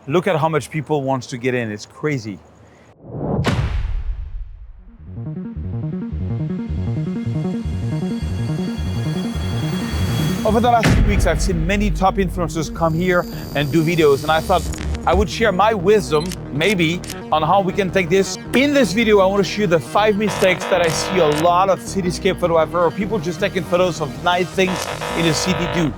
Look at how much people wants to get in. It's crazy. Over the last few weeks, I've seen many top influencers come here and do videos, and I thought I would share my wisdom, maybe, on how we can take this. In this video, I want to show you the 5 mistakes that I see a lot of cityscape photographers or people just taking photos of nice things in a city do.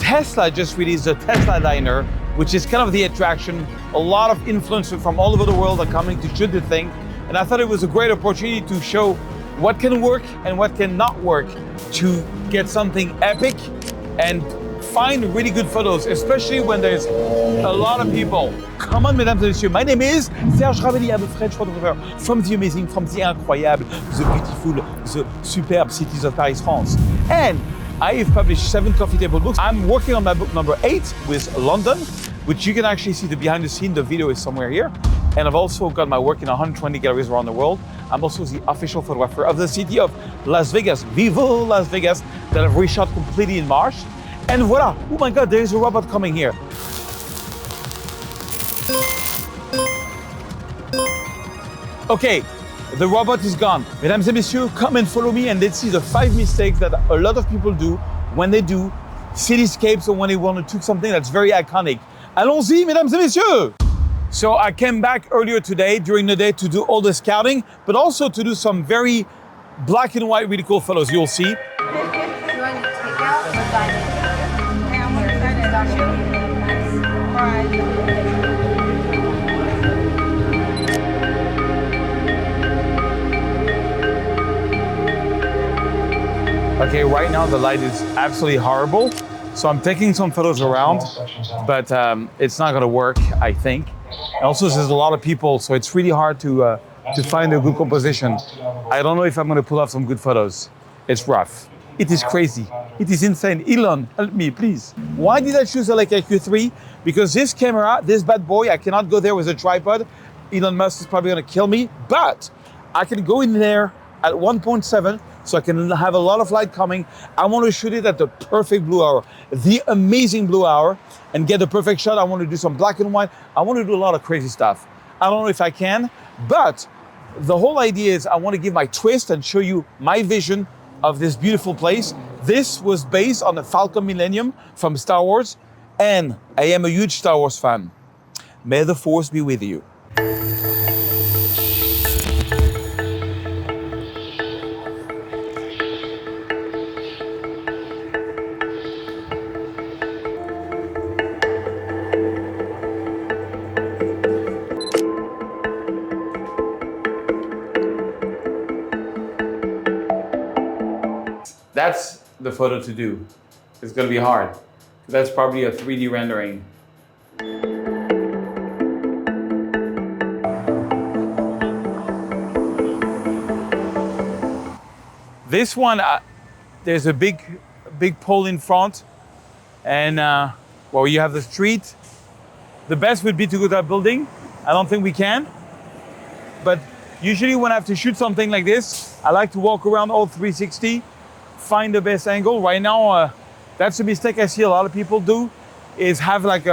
Tesla just released the Tesla Diner, which is kind of the attraction. A lot of influencers from all over the world are coming to shoot the thing, and I thought it was a great opportunity to show what can work and what cannot work to get something epic and find really good photos, especially when there's a lot of people. Come on, mesdames et messieurs, my name is Serge Ramelli. I'm a French photographer from the amazing, from the incroyable, the beautiful, the superb cities of Paris, France. And I've published 7 coffee table books. I'm working on my book number 8 with London, which you can actually see the behind the scene. The video is somewhere here. And I've also got my work in 120 galleries around the world. I'm also the official photographer of the city of Las Vegas, Viva Las Vegas, that I've reshot completely in March. And voila, oh my God, there is a robot coming here. Okay, the robot is gone. Mesdames et messieurs, come and follow me and let's see the 5 mistakes that a lot of people do when they do cityscapes or when they want to do something that's very iconic. Allons-y, mesdames et messieurs. So I came back earlier today during the day to do all the scouting, but also to do some very black and white, really cool photos. You'll see. Okay, right now the light is absolutely horrible. So I'm taking some photos around, but it's not gonna work, I think. Also, there's a lot of people, so it's really hard to find a good composition. I don't know if I'm gonna pull off some good photos. It's rough. It is crazy. It is insane. Elon, help me, please. Why did I choose a Leica Q3? Because this camera, this bad boy, I cannot go there with a tripod. Elon Musk is probably gonna kill me, but I can go in there at 1.7, so I can have a lot of light coming. I want to shoot it at the perfect blue hour, the amazing blue hour, and get the perfect shot. I want to do some black and white. I want to do a lot of crazy stuff. I don't know if I can, but the whole idea is I want to give my twist and show you my vision of this beautiful place. This was based on the Falcon Millennium from Star Wars, and I am a huge Star Wars fan. May the Force be with you. That's the photo to do. It's gonna be hard. That's probably a 3D rendering. This one, there's a big pole in front, and well, you have the street. The best would be to go to that building. I don't think we can, but usually when I have to shoot something like this, I like to walk around all 360. Find the best angle. Right now, that's a mistake I see a lot of people do, is have like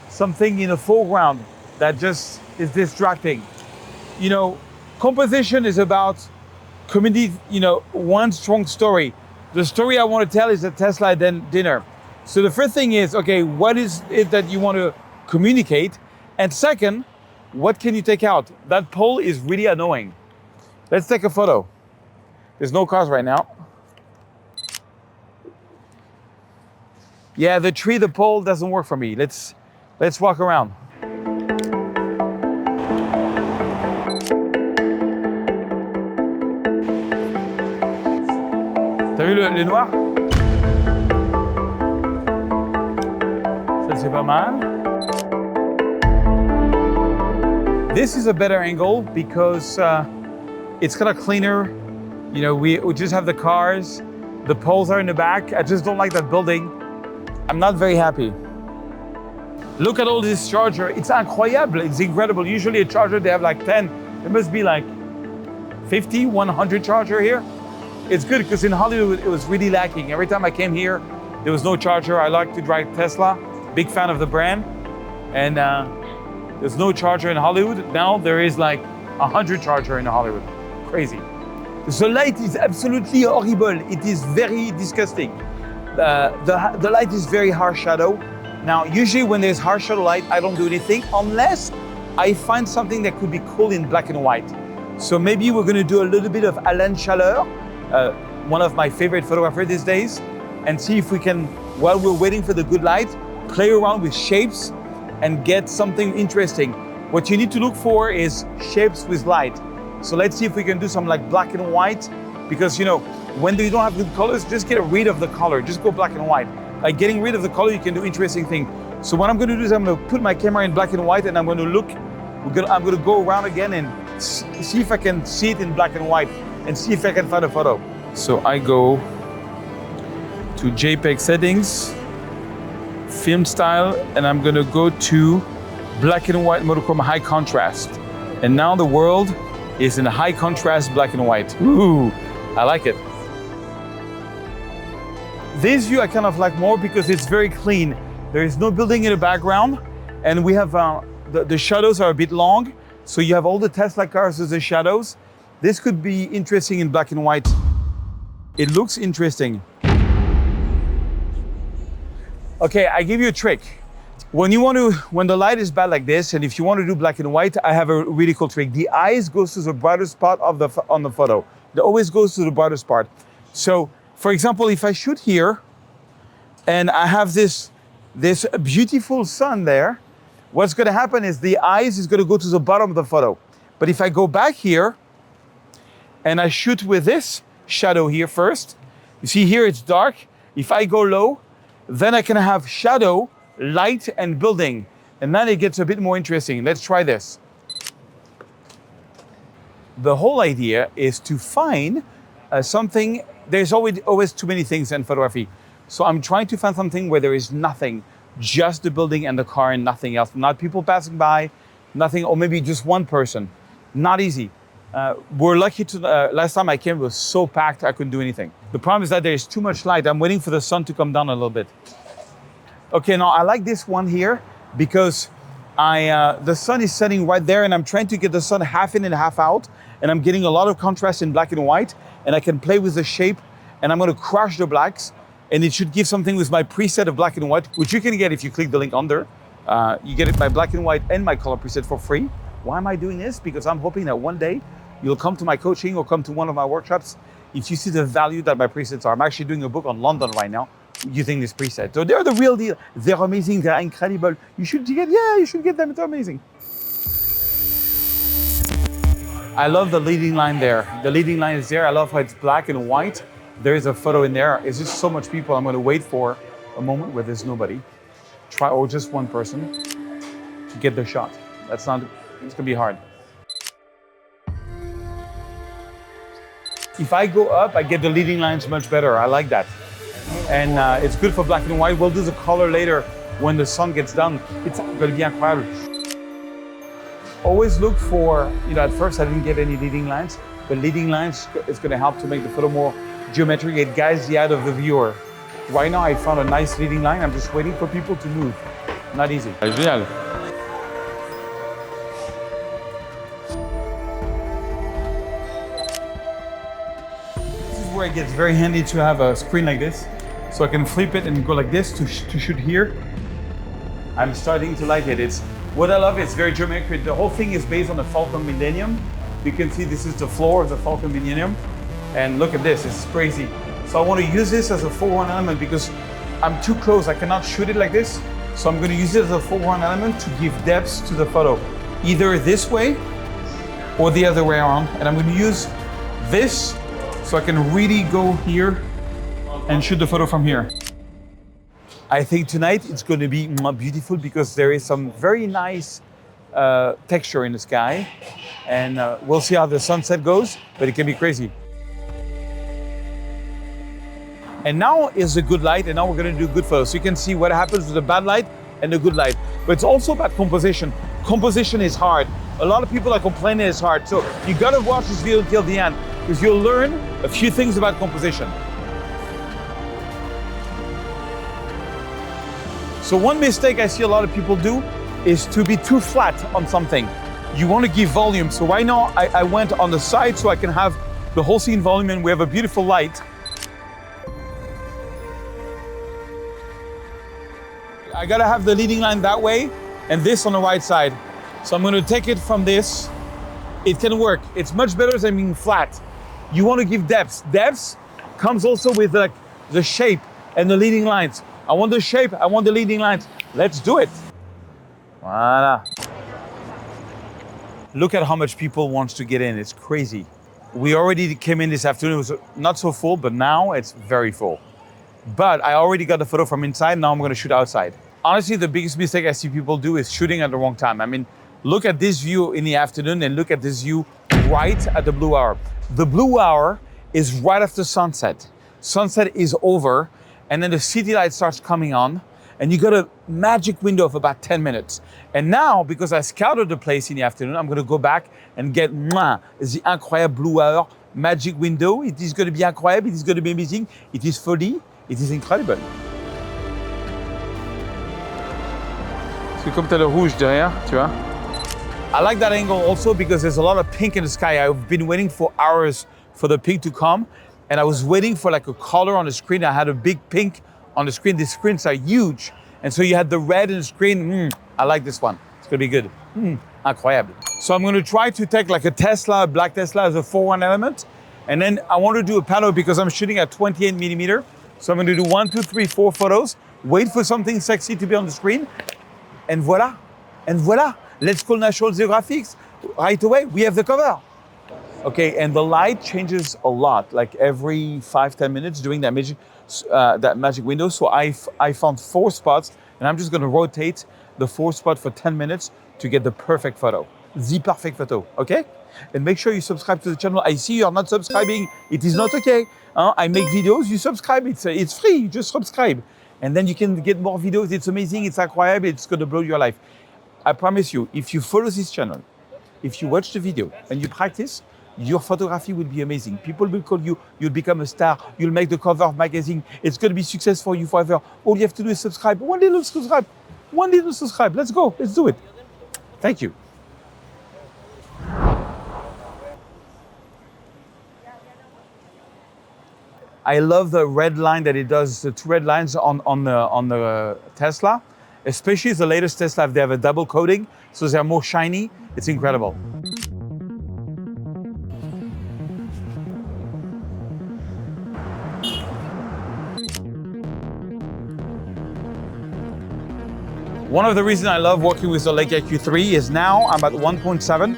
something in the foreground that just is distracting. You know, composition is about comedy, you know, one strong story. The story I want to tell is a Tesla dinner. So the first thing is, okay, what is it that you want to communicate? And second, what can you take out? That pole is really annoying. Let's take a photo. There's no cars right now. Yeah, the tree, the pole doesn't work for me. Let's walk around. T'as vu le noir? Ça c'est pas mal. This is a better angle because it's kind of cleaner. You know, we just have the cars. The poles are in the back. I just don't like that building. I'm not very happy. Look at all this charger. It's incroyable. It's incredible. Usually a charger, they have like 10. There must be like 50, 100 charger here. It's good because in Hollywood, it was really lacking. Every time I came here, there was no charger. I like to drive Tesla. Big fan of the brand. And There's no charger in Hollywood. Now there is like 100 charger in Hollywood. Crazy. The light is absolutely horrible. It is very disgusting. The light is very harsh shadow. Now, usually when there's harsh shadow light, I don't do anything unless I find something that could be cool in black and white. So maybe we're gonna do a little bit of Alain Chaleur, one of my favorite photographers these days, and see if we can, while we're waiting for the good light, play around with shapes and get something interesting. What you need to look for is shapes with light. So let's see if we can do some like black and white, because you know, when you don't have good colors, just get rid of the color, just go black and white. Like getting rid of the color, you can do interesting things. So what I'm gonna do is I'm gonna put my camera in black and white and I'm gonna look, I'm gonna go around again and see if I can see it in black and white and see if I can find a photo. So I go to JPEG settings, film style, and I'm gonna go to black and white monochrome high contrast. And now the world is in high contrast black and white. Ooh, I like it. This view I kind of like more because it's very clean. There is no building in the background, and we have the shadows are a bit long, so you have all the Tesla cars as the shadows. This could be interesting in black and white. It looks interesting. Okay, I give you a trick. When the light is bad like this, and if you want to do black and white, I have a really cool trick. The eyes goes to the brightest spot on the photo. It always goes to the brightest part. So, for example, if I shoot here, and I have this beautiful sun there, what's gonna happen is the eyes is gonna go to the bottom of the photo. But if I go back here, and I shoot with this shadow here first, you see here it's dark. If I go low, then I can have shadow, light, and building. And then it gets a bit more interesting. Let's try this. The whole idea is to find something. There's always too many things in photography. So I'm trying to find something where there is nothing, just the building and the car and nothing else. Not people passing by, nothing, or maybe just one person. Not easy. We're lucky to, last time I came, it was so packed, I couldn't do anything. The problem is that there's too much light. I'm waiting for the sun to come down a little bit. Okay, now I like this one here because the sun is setting right there and I'm trying to get the sun half in and half out, and I'm getting a lot of contrast in black and white, and I can play with the shape, and I'm gonna crush the blacks, and it should give something with my preset of black and white, which you can get if you click the link under. You get it my black and white and my color preset for free. Why am I doing this? Because I'm hoping that one day you'll come to my coaching or come to one of my workshops if you see the value that my presets are. I'm actually doing a book on London right now using this preset. So they're the real deal. They're amazing, they're incredible. You should get them, they're amazing. I love the leading line there. The leading line is there. I love how it's black and white. There is a photo in there. It's just so much people. I'm gonna wait for a moment where there's nobody. Or just one person to get the shot. It's gonna be hard. If I go up, I get the leading lines much better. I like that. And it's good for black and white. We'll do the color later when the sun gets down. It's gonna be incredible. Always look for, at first I didn't get any leading lines. The leading lines is gonna help to make the photo more geometric. It guides the eye of the viewer. Right now I found a nice leading line. I'm just waiting for people to move. Not easy. Génial. Where it gets very handy to have a screen like this, so I can flip it and go like this to shoot here. I'm starting to like it. It's what I love. It's very geometric. The whole thing is based on the Falcon Millennium. You can see this is the floor of the Falcon Millennium, and look at this. It's crazy. So I want to use this as a foreground element because I'm too close. I cannot shoot it like this. So I'm going to use it as a foreground element to give depth to the photo, either this way or the other way around. And I'm going to use this so I can really go here and shoot the photo from here. I think tonight it's going to be beautiful because there is some very nice texture in the sky, and we'll see how the sunset goes, but it can be crazy. And now is a good light, and now we're going to do good photos. So you can see what happens with the bad light and the good light. But it's also about composition. Composition is hard. A lot of people are complaining it's hard. So you got to watch this video until the end, because you'll learn a few things about composition. So one mistake I see a lot of people do is to be too flat on something. You want to give volume. So right now I went on the side so I can have the whole scene volume, and we have a beautiful light. I gotta have the leading line that way and this on the right side. So I'm gonna take it from this. It can work. It's much better than being flat. You want to give depth. Depth comes also with like the shape and the leading lines. I want the shape, I want the leading lines. Let's do it. Voila. Look at how much people wants to get in. It's crazy. We already came in this afternoon. It was not so full, but now it's very full. But I already got the photo from inside. Now I'm going to shoot outside. Honestly, the biggest mistake I see people do is shooting at the wrong time. I mean, look at this view in the afternoon and look at this view right at the blue hour. The blue hour is right after sunset. Sunset is over, and then the city light starts coming on, and you got a magic window of about 10 minutes. And now, because I scouted the place in the afternoon, I'm going to go back and get the incroyable blue hour magic window. It is going to be incroyable. It is going to be amazing. It is folie. It is incredible. Parce que comme tu as le rouge derrière, tu vois. I like that angle also because there's a lot of pink in the sky. I've been waiting for hours for the pink to come, and I was waiting for like a color on the screen. I had a big pink on the screen. These screens are huge, and so you had the red in the screen. I like this one. It's gonna be good. Incroyable. So I'm gonna try to take like a Tesla, a black Tesla as a 4:1 element, and then I want to do a panel because I'm shooting at 28 millimeter. So I'm gonna do 1, 2, 3, 4 photos, wait for something sexy to be on the screen, and voila, and voila. Let's call National Geographic right away. We have the cover. Okay, and the light changes a lot, like every 5-10 minutes during that magic window. So I found 4 spots, and I'm just gonna rotate the 4 spot for 10 minutes to get the perfect photo. The perfect photo, okay? And make sure you subscribe to the channel. I see you are not subscribing. It is not okay. I make videos, you subscribe. It's free, you just subscribe. And then you can get more videos. It's amazing, it's incredible, it's gonna blow your life. I promise you, if you follow this channel, if you watch the video and you practice, your photography will be amazing. People will call you, you'll become a star, you'll make the cover of magazine. It's gonna be success for you forever. All you have to do is subscribe. One little subscribe. Let's go, let's do it. Thank you. I love the red line that it does, the 2 red lines on the Tesla. Especially the latest Tesla, they have a double coating, so they're more shiny. It's incredible. One of the reasons I love working with the Leica Q3 is now I'm at 1.7.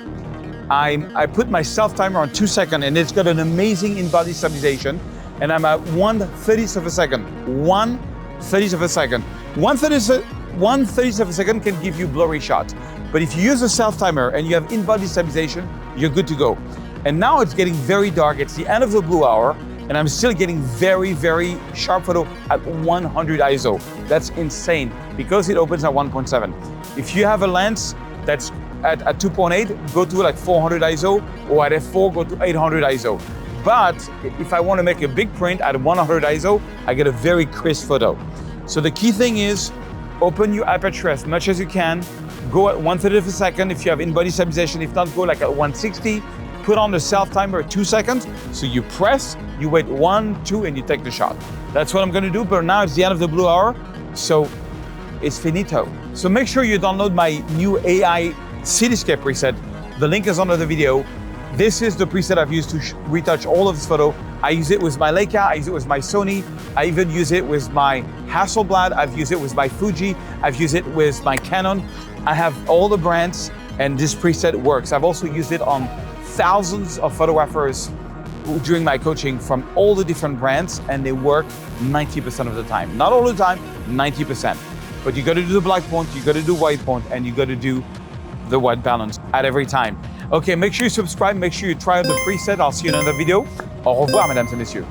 I put my self-timer on 2 seconds, and it's got an amazing in-body stabilization, and I'm at 1/30th of a second. 1/30th of a second. 1/30th of a second can give you blurry shot. But if you use a self-timer and you have in-body stabilization, you're good to go. And now it's getting very dark. It's the end of the blue hour, and I'm still getting very, very sharp photo at 100 ISO. That's insane because it opens at 1.7. If you have a lens that's at 2.8, go to like 400 ISO, or at f4, go to 800 ISO. But if I want to make a big print at 100 ISO, I get a very crisp photo. So the key thing is, open your aperture as much as you can. Go at 1/3 of a second if you have in-body stabilization. If not, go like at 160. Put on the self-timer at 2 seconds. So you press, you wait 1, 2, and you take the shot. That's what I'm gonna do, but now it's the end of the blue hour, so it's finito. So make sure you download my new AI cityscape preset. The link is under the video. This is the preset I've used to retouch all of this photo. I use it with my Leica, I use it with my Sony, I even use it with my Hasselblad, I've used it with my Fuji, I've used it with my Canon. I have all the brands, and this preset works. I've also used it on thousands of photographers during my coaching from all the different brands, and they work 90% of the time. Not all the time, 90%. But you gotta do the black point, you gotta do white point, and you gotta do the white balance at every time. Okay, make sure you subscribe, make sure you try out the preset. I'll see you in another video. Au revoir, mesdames et messieurs.